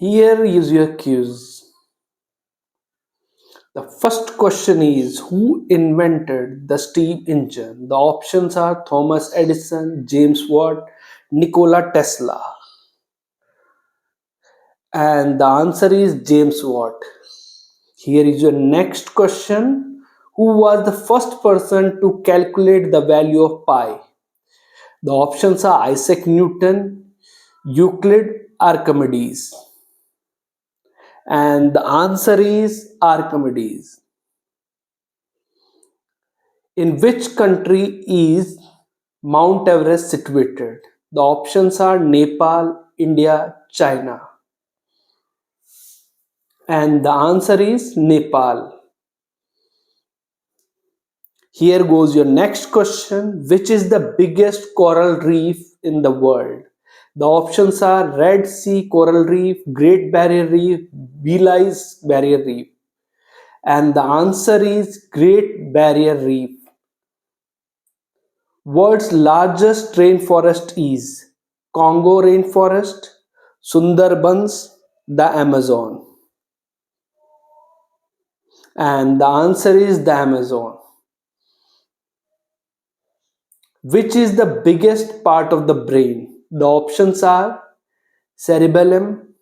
Here is your quiz. The first question is, who invented the steam engine? The options are Thomas Edison, James Watt, Nikola Tesla. And the answer is James Watt. Here is your next question. Who was the first person to calculate the value of pi? The options are Isaac Newton, Euclid, Archimedes. And the answer is Archimedes. In which country is Mount Everest situated? The options are Nepal, India, China. And the answer is Nepal. Here goes your next question. Which is the biggest coral reef in the world? The options are Red Sea Coral Reef, Great Barrier Reef, Belize Barrier Reef. And the answer is Great Barrier Reef. World's largest rainforest is Congo Rainforest, Sundarbans, the Amazon. And the answer is the Amazon. Which is the biggest part of the brain? The options are cerebellum,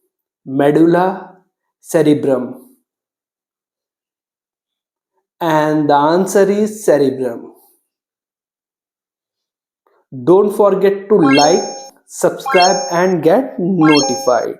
medulla, cerebrum. And the answer is cerebrum. Don't forget to like, subscribe, and get notified.